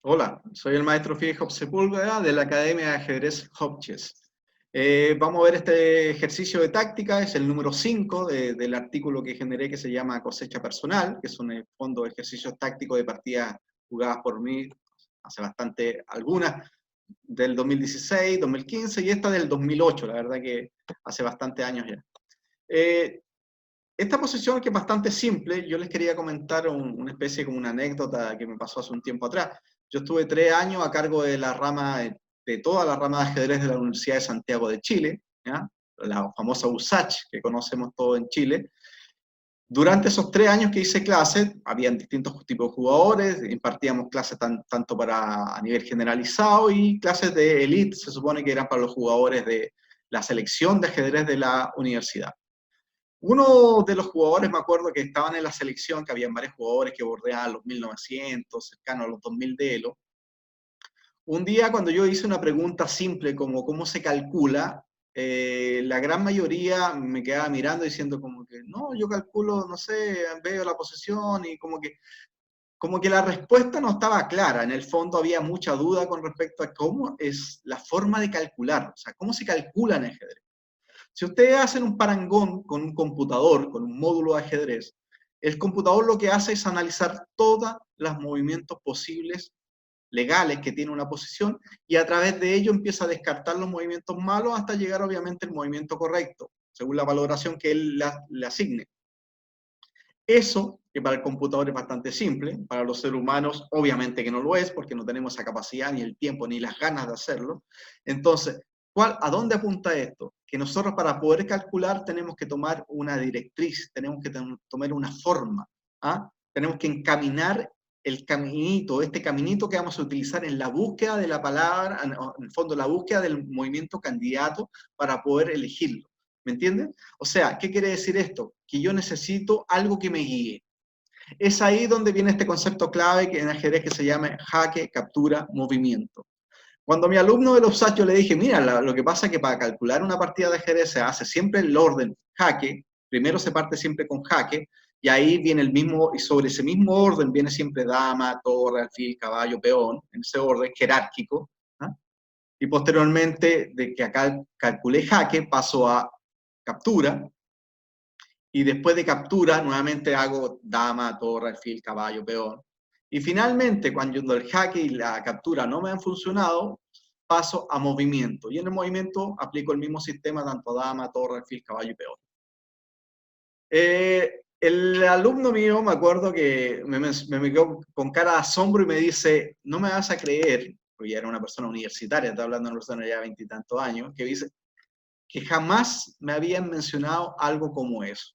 Hola, soy el maestro Fijo Sepúlveda de la Academia de Ajedrez Hopchess. Vamos a ver este ejercicio de táctica, es el número 5 del artículo que generé que se llama Cosecha Personal, que son en el fondo ejercicios tácticos de partidas jugadas por mí hace bastante, algunas del 2016, 2015 y esta del 2008, la verdad que hace bastante años ya. Esta posición que es bastante simple, yo les quería comentar una especie como una anécdota que me pasó hace un tiempo atrás. Yo estuve 3 años a cargo de la rama, de toda la rama de ajedrez de la Universidad de Santiago de Chile, ¿ya? La famosa USACH que conocemos todos en Chile. Durante esos 3 años que hice clases, habían distintos tipos de jugadores, impartíamos clases tanto para a nivel generalizado y clases de elite, se supone que eran para los jugadores de la selección de ajedrez de la universidad. Uno de los jugadores, me acuerdo que estaban en la selección, que habían varios jugadores que bordeaban los 1900, cercanos a los 2000 de Elo. Un día cuando yo hice una pregunta simple como cómo se calcula, la gran mayoría me quedaba mirando diciendo como que no, yo calculo, no sé, veo la posición y como que la respuesta no estaba clara. En el fondo había mucha duda con respecto a cómo es la forma de calcular, o sea, cómo se calcula en ajedrez. Si ustedes hacen un parangón con un computador, con un módulo de ajedrez, el computador lo que hace es analizar todos los movimientos posibles legales que tiene una posición y a través de ello empieza a descartar los movimientos malos hasta llegar obviamente al movimiento correcto, según la valoración que él le asigne. Eso, que para el computador es bastante simple, para los seres humanos obviamente que no lo es, porque no tenemos esa capacidad, ni el tiempo, ni las ganas de hacerlo. Entonces, ¿a dónde apunta esto? Que nosotros para poder calcular tenemos que tomar una directriz, tenemos que tomar una forma, ¿ah? Tenemos que encaminar el caminito, este caminito que vamos a utilizar en la búsqueda de la palabra, en el fondo la búsqueda del movimiento candidato para poder elegirlo. ¿Me entienden? O sea, ¿qué quiere decir esto? Que yo necesito algo que me guíe. Es ahí donde viene este concepto clave que en ajedrez que se llama jaque, captura, movimiento. Cuando a mi alumno de los USACH yo le dije, mira, lo que pasa es que para calcular una partida de ajedrez se hace siempre el orden jaque, primero se parte siempre con jaque, y ahí viene el mismo, y sobre ese mismo orden viene siempre dama, torre, alfil, caballo, peón, en ese orden jerárquico, ¿ah? Y posteriormente de que acá calculé jaque, paso a captura, y después de captura nuevamente hago dama, torre, alfil, caballo, peón. Y finalmente, cuando el jaque y la captura no me han funcionado, paso a movimiento. Y en el movimiento aplico el mismo sistema, tanto dama, torre, alfil, caballo y peón. El alumno mío, me acuerdo que me quedó con cara de asombro y me dice, no me vas a creer, porque ya era una persona universitaria, está hablando de una persona ya de 20 y tantos años, que dice que jamás me habían mencionado algo como eso.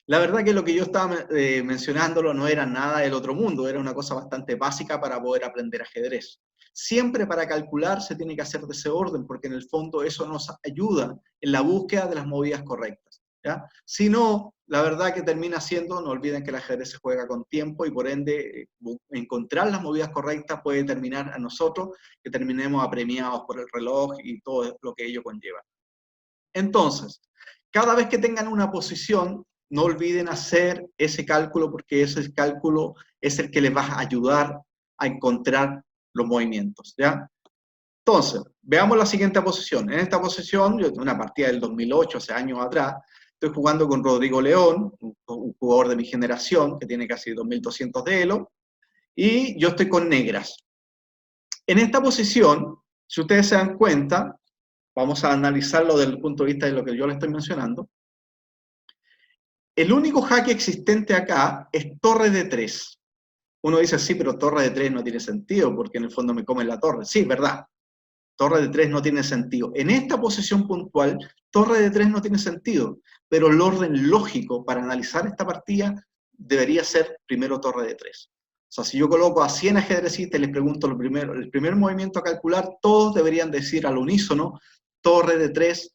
La verdad que lo que yo estaba mencionándolo no era nada del otro mundo, era una cosa bastante básica para poder aprender ajedrez. Siempre para calcular se tiene que hacer de ese orden, porque en el fondo eso nos ayuda en la búsqueda de las movidas correctas, ¿ya? Si no, la verdad que termina siendo, no olviden que el ajedrez se juega con tiempo y por ende encontrar las movidas correctas puede terminar a nosotros que terminemos apremiados por el reloj y todo lo que ello conlleva. Entonces, cada vez que tengan una posición, no olviden hacer ese cálculo porque ese cálculo es el que les va a ayudar a encontrar los movimientos, ¿ya? Entonces, veamos la siguiente posición. En esta posición, yo tengo una partida del 2008, hace años atrás, estoy jugando con Rodrigo León, un jugador de mi generación que tiene casi 2200 de elo, y yo estoy con negras. En esta posición, si ustedes se dan cuenta, vamos a analizarlo desde el punto de vista de lo que yo les estoy mencionando. El único jaque existente acá es torre de 3. Uno dice, sí, pero torre de 3 no tiene sentido, porque en el fondo me comen la torre. Sí, verdad. Torre de 3 no tiene sentido. En esta posición puntual, torre de 3 no tiene sentido, pero el orden lógico para analizar esta partida debería ser primero torre de 3. O sea, si yo coloco a 100 ajedrecistas y les pregunto el primer movimiento a calcular, todos deberían decir al unísono, torre de 3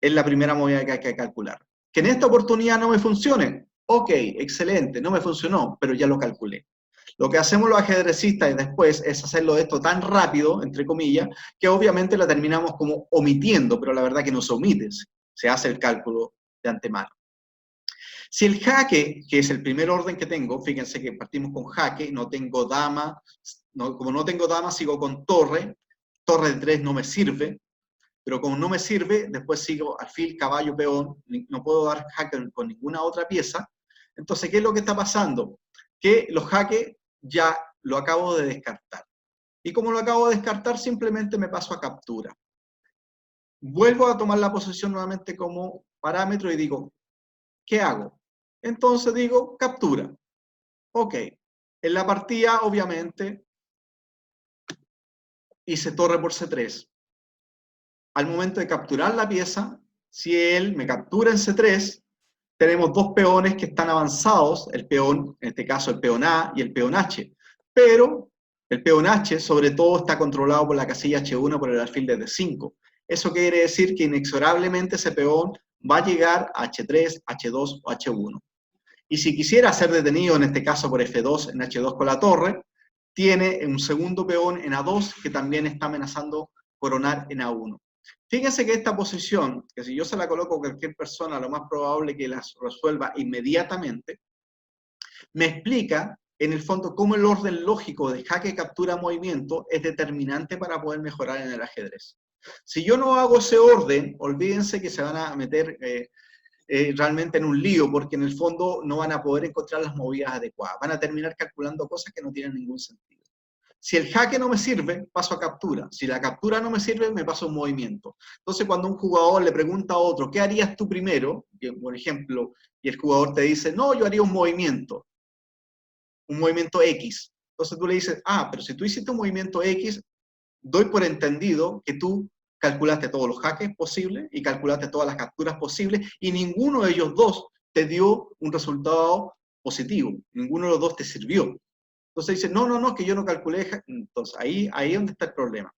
es la primera movida que hay que calcular. Que en esta oportunidad no me funcione, ok, excelente, no me funcionó, pero ya lo calculé. Lo que hacemos los ajedrecistas después es hacerlo esto tan rápido, entre comillas, que obviamente la terminamos como omitiendo, pero la verdad que no se omite, se hace el cálculo de antemano. Si el jaque, que es el primer orden que tengo, fíjense que partimos con jaque, no tengo dama, como no tengo dama, sigo con torre. Torre de 3 no me sirve, pero como no me sirve, después sigo alfil, caballo, peón, no puedo dar jaque con ninguna otra pieza. Entonces, ¿qué es lo que está pasando? Que los jaques ya lo acabo de descartar. Y como lo acabo de descartar, simplemente me paso a captura. Vuelvo a tomar la posición nuevamente como parámetro y digo, ¿qué hago? Entonces digo, captura. Ok. En la partida, obviamente, hice torre por C3. Al momento de capturar la pieza, si él me captura en C3, tenemos dos peones que están avanzados, el peón, en este caso el peón A y el peón H. Pero el peón H, sobre todo, está controlado por la casilla H1 por el alfil de D5. Eso quiere decir que inexorablemente ese peón va a llegar a H3, H2 o H1. Y si quisiera ser detenido, en este caso por F2 en H2 con la torre, tiene un segundo peón en A2 que también está amenazando coronar en A1. Fíjense que esta posición, que si yo se la coloco a cualquier persona, lo más probable que la resuelva inmediatamente, me explica en el fondo cómo el orden lógico de jaque, captura, movimiento es determinante para poder mejorar en el ajedrez. Si yo no hago ese orden, olvídense que se van a meter realmente en un lío, porque en el fondo no van a poder encontrar las movidas adecuadas. Van a terminar calculando cosas que no tienen ningún sentido. Si el jaque no me sirve, paso a captura. Si la captura no me sirve, me paso a un movimiento. Entonces, cuando un jugador le pregunta a otro, ¿qué harías tú primero? Por ejemplo, y el jugador te dice, no, yo haría un movimiento X. Entonces tú le dices, pero si tú hiciste un movimiento X, doy por entendido que tú calculaste todos los jaques posibles y calculaste todas las capturas posibles y ninguno de ellos dos te dio un resultado positivo, ninguno de los dos te sirvió. Entonces dice, no, que yo no calculé. Entonces ahí es donde está el problema.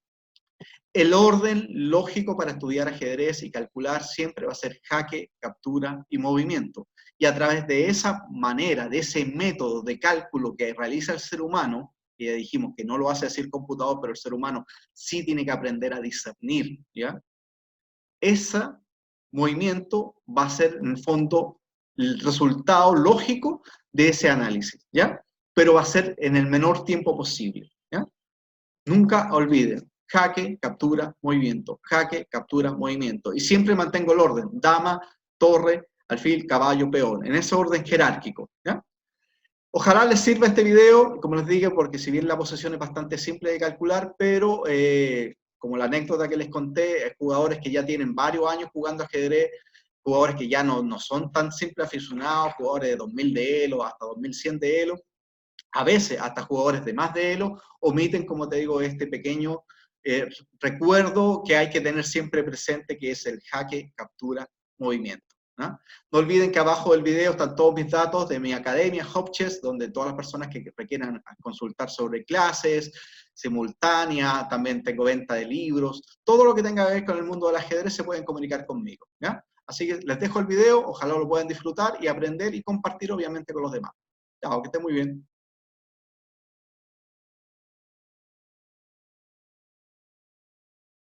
El orden lógico para estudiar ajedrez y calcular siempre va a ser jaque, captura y movimiento. Y a través de esa manera, de ese método de cálculo que realiza el ser humano, que ya dijimos que no lo hace así el computador, pero el ser humano sí tiene que aprender a discernir, ¿ya? Ese movimiento va a ser, en el fondo, el resultado lógico de ese análisis, ¿ya? Pero va a ser en el menor tiempo posible, ¿ya? Nunca olviden, jaque, captura, movimiento, jaque, captura, movimiento. Y siempre mantengo el orden, dama, torre, alfil, caballo, peón, en ese orden jerárquico, ¿ya? Ojalá les sirva este video, como les dije, porque si bien la posesión es bastante simple de calcular, pero como la anécdota que les conté, jugadores que ya tienen varios años jugando ajedrez, jugadores que ya no son tan simples aficionados, jugadores de 2000 de Elo hasta 2100 de Elo, a veces hasta jugadores de más de Elo, omiten, como te digo, este pequeño recuerdo que hay que tener siempre presente, que es el jaque, captura, movimiento. ¿No? No olviden que abajo del video están todos mis datos de mi academia, Hopchess, donde todas las personas que requieran consultar sobre clases, simultánea, también tengo venta de libros, todo lo que tenga que ver con el mundo del ajedrez se pueden comunicar conmigo. ¿Ya? Así que les dejo el video, ojalá lo puedan disfrutar y aprender y compartir obviamente con los demás. Chao, que estén muy bien.